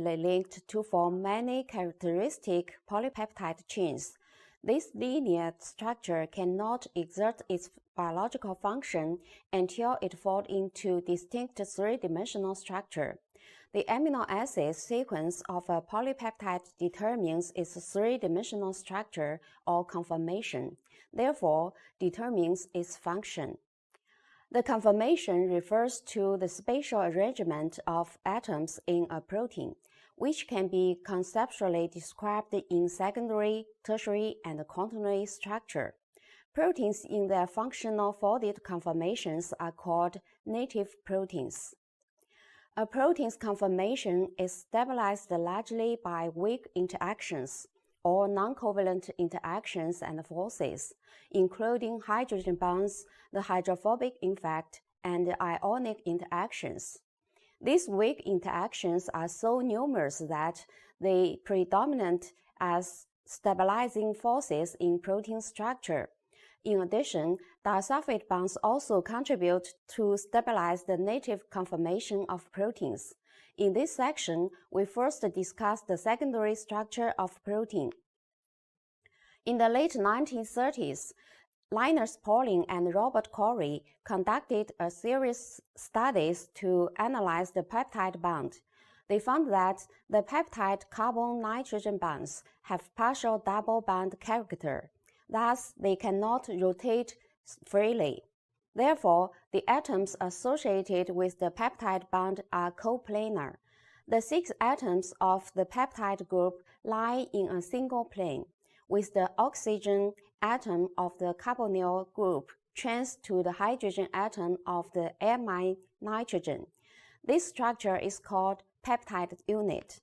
covalently linked to form many characteristic polypeptide chains. This linear structure cannot exert its biological function until it falls into distinct three-dimensional structure. The amino acid sequence of a polypeptide determines its three-dimensional structure or conformation, therefore determines its function. The conformation refers to the spatial arrangement of atoms in a protein, which can be conceptually described in secondary, tertiary, and quaternary structure. Proteins in their functional folded conformations are called native proteins. A protein's conformation is stabilized largely by weak interactions or non-covalent interactions and forces, including hydrogen bonds, the hydrophobic effect, and ionic interactions. These weak interactions are so numerous that they predominate as stabilizing forces in protein structure. In addition, disulfide bonds also contribute to stabilize the native conformation of proteins. In this section, we first discuss the secondary structure of protein. In the late 1930s, Linus Pauling and Robert Corey conducted a series of studies to analyze the peptide bond. They found that the peptide carbon-nitrogen bonds have partial double bond character. Thus, they cannot rotate freely. Therefore, the atoms associated with the peptide bond are coplanar. The 6 atoms of the peptide group lie in a single plane, with the oxygen atom of the carbonyl group trans to the hydrogen atom of the amine nitrogen. This structure is called peptide unit.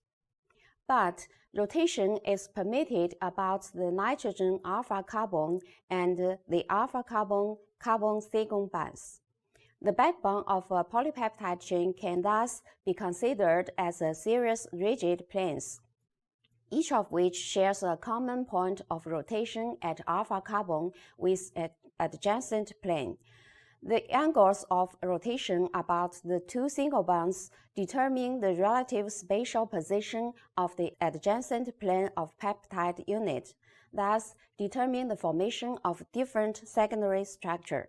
But rotation is permitted about the nitrogen alpha carbon and the alpha carbon-carbon-sigon bonds. The backbone of a polypeptide chain can thus be considered as a series of rigid planes, each of which shares a common point of rotation at alpha carbon with an adjacent plane. The angles of rotation about the two single bonds determine the relative spatial position of the adjacent plane of peptide unit, thus determine the formation of different secondary structure.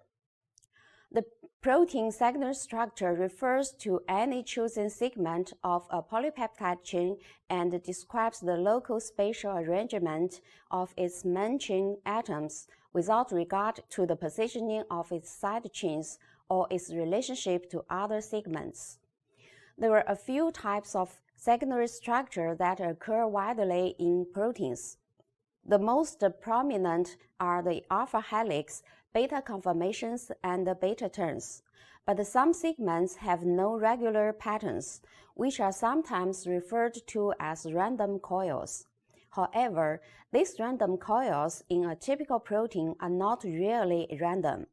The protein secondary structure refers to any chosen segment of a polypeptide chain and describes the local spatial arrangement of its main chain atoms without regard to the positioning of its side chains or its relationship to other segments. There are a few types of secondary structure that occur widely in proteins. The most prominent are the alpha helix, beta conformations, and beta turns. But some segments have no regular patterns, which are sometimes referred to as random coils. However, these random coils in a typical protein are not really random.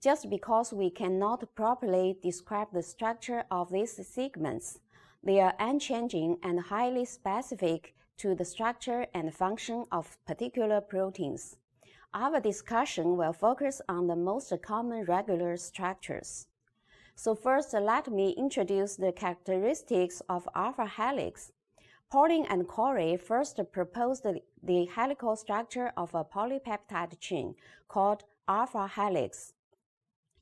Just because we cannot properly describe the structure of these segments, they are unchanging and highly specific to the structure and function of particular proteins. Our discussion will focus on the most common regular structures. So first, let me introduce the characteristics of alpha helix. Pauling and Corey first proposed the helical structure of a polypeptide chain called alpha helix.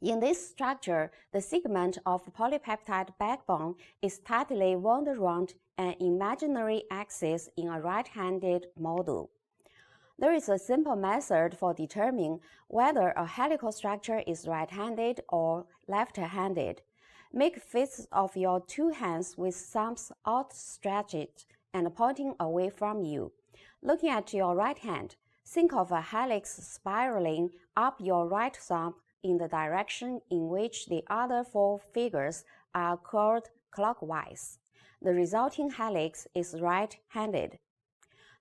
In this structure, the segment of polypeptide backbone is tightly wound around an imaginary axis in a right-handed model. There is a simple method for determining whether a helical structure is right-handed or left-handed. Make fists of your two hands with thumbs outstretched and pointing away from you. Looking at your right hand, think of a helix spiraling up your right thumb in the direction in which the other 4 figures are curled clockwise. The resulting helix is right-handed.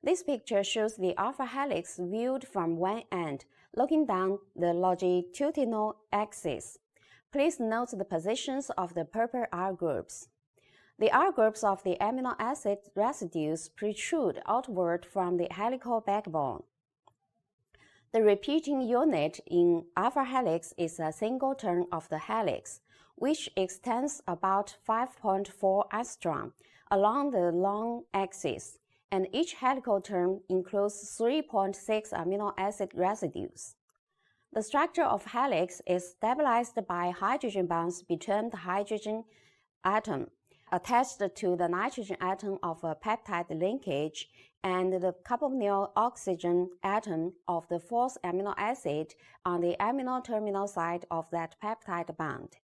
This picture shows the alpha helix viewed from one end, looking down the longitudinal axis. Please note the positions of the purple R groups. The R groups of the amino acid residues protrude outward from the helical backbone. The repeating unit in alpha helix is a single turn of the helix, which extends about 5.4 angstrom, along the long axis, and each helical term includes 3.6 amino acid residues. The structure of helix is stabilized by hydrogen bonds between the hydrogen atom attached to the nitrogen atom of a peptide linkage and the carbonyl oxygen atom of the fourth amino acid on the amino terminal side of that peptide bond.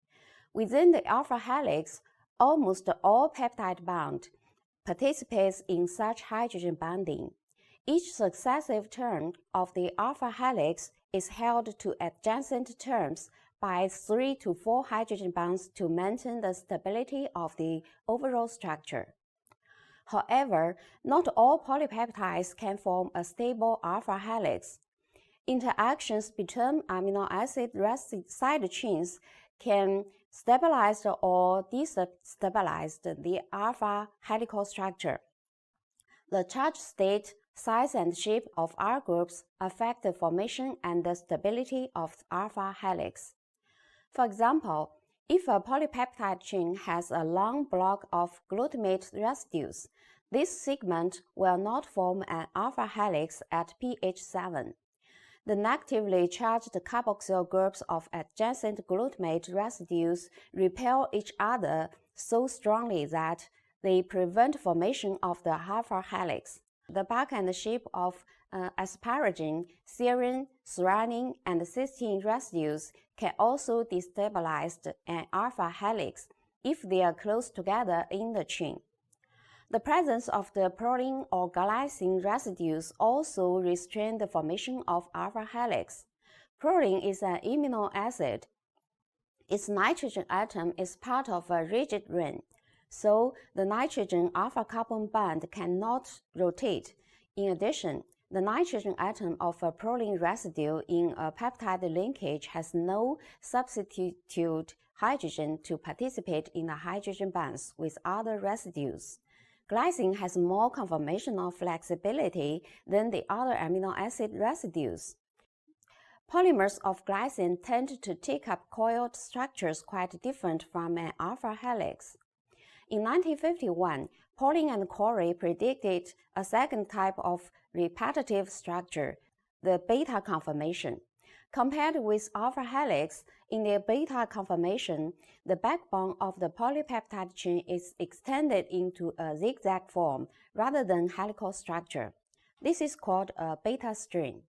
Within the alpha helix, almost all peptide bond participates in such hydrogen bonding. Each successive turn of the alpha helix is held to adjacent terms by 3 to 4 hydrogen bonds to maintain the stability of the overall structure. However, not all polypeptides can form a stable alpha helix. Interactions between amino acid side chains can stabilize or destabilize the alpha helical structure. The charge state, size, and shape of R groups affect the formation and the stability of alpha helix. For example, if a polypeptide chain has a long block of glutamate residues, this segment will not form an alpha helix at pH 7. The negatively charged carboxyl groups of adjacent glutamate residues repel each other so strongly that they prevent formation of the alpha helix. The bulk and shape of asparagine, serine, threonine, and cysteine residues can also destabilize an alpha helix if they are close together in the chain. The presence of the proline or glycine residues also restrain the formation of alpha helix. Proline is an amino acid. Its nitrogen atom is part of a rigid ring, so the nitrogen alpha carbon bond cannot rotate. In addition, the nitrogen atom of a proline residue in a peptide linkage has no substitute hydrogen to participate in the hydrogen bonds with other residues. Glycine has more conformational flexibility than the other amino acid residues. Polymers of glycine tend to take up coiled structures quite different from an alpha helix. In 1951, Pauling and Corey predicted a second type of repetitive structure, the beta conformation. Compared with alpha helix, in the beta conformation, the backbone of the polypeptide chain is extended into a zigzag form rather than helical structure. This is called a beta string.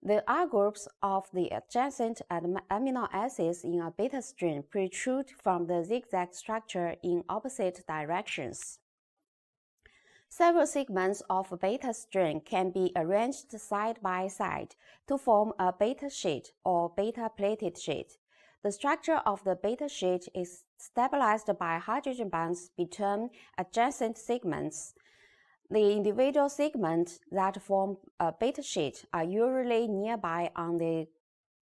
The R groups of the adjacent amino acids in a beta string protrude from the zigzag structure in opposite directions. Several segments of a beta string can be arranged side by side to form a beta sheet or beta-plated sheet. The structure of the beta sheet is stabilized by hydrogen bonds between adjacent segments. The individual segments that form a beta sheet are usually nearby on the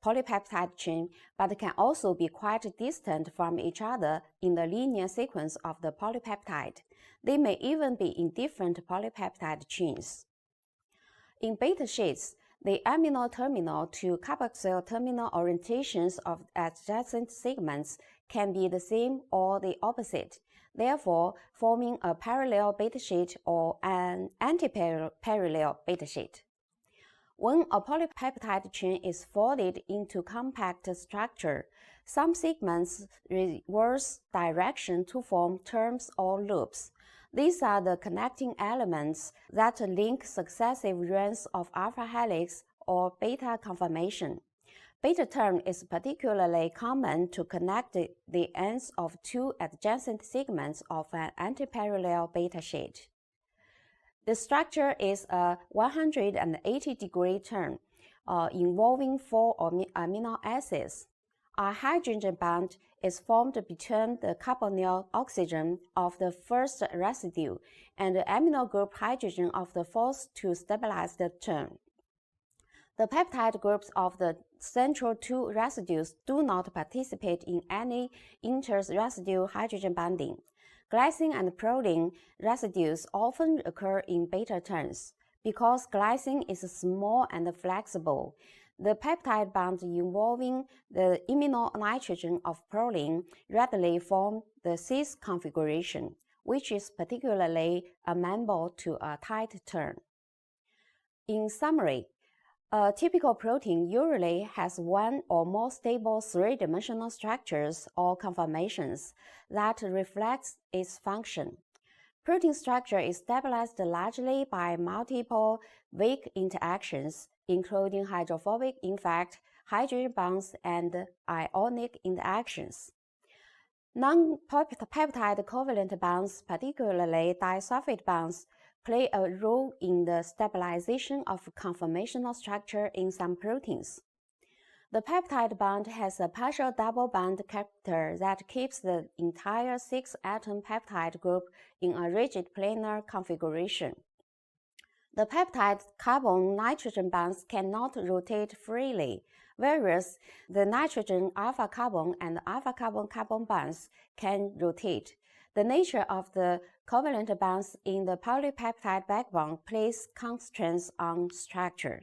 polypeptide chain, but can also be quite distant from each other in the linear sequence of the polypeptide. They may even be in different polypeptide chains. In beta sheets, the amino terminal to carboxyl terminal orientations of adjacent segments can be the same or the opposite, therefore forming a parallel beta sheet or an antiparallel beta sheet. When a polypeptide chain is folded into compact structure, some segments reverse direction to form terms or loops. These are the connecting elements that link successive rings of alpha helix or beta conformation. Beta term is particularly common to connect the ends of two adjacent segments of an antiparallel beta sheet. The structure is a 180-degree turn involving 4 amino acids. A hydrogen bond is formed between the carbonyl oxygen of the first residue and the amino group hydrogen of the fourth to stabilize the turn. The peptide groups of the central two residues do not participate in any inter-residue hydrogen bonding. Glycine and proline residues often occur in beta turns. Because glycine is small and flexible, the peptide bond involving the imino nitrogen of proline readily form the cis configuration, which is particularly amenable to a tight turn. In summary, a typical protein usually has one or more stable three-dimensional structures or conformations that reflects its function. Protein structure is stabilized largely by multiple weak interactions, including hydrophobic effect, hydrogen bonds, and ionic interactions. Non-peptide covalent bonds, particularly disulfide bonds, play a role in the stabilization of conformational structure in some proteins. The peptide bond has a partial double bond character that keeps the entire 6-atom peptide group in a rigid planar configuration. The peptide carbon-nitrogen bonds cannot rotate freely, whereas the nitrogen alpha carbon and alpha carbon-carbon bonds can rotate. The nature of the covalent bonds in the polypeptide backbone places constraints on structure.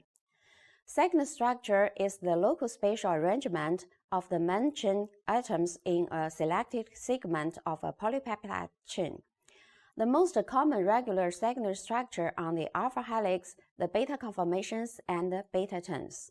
Second structure is the local spatial arrangement of the main chain atoms in a selected segment of a polypeptide chain. The most common regular secondary structure are the alpha helix, the beta conformations, and the beta turns.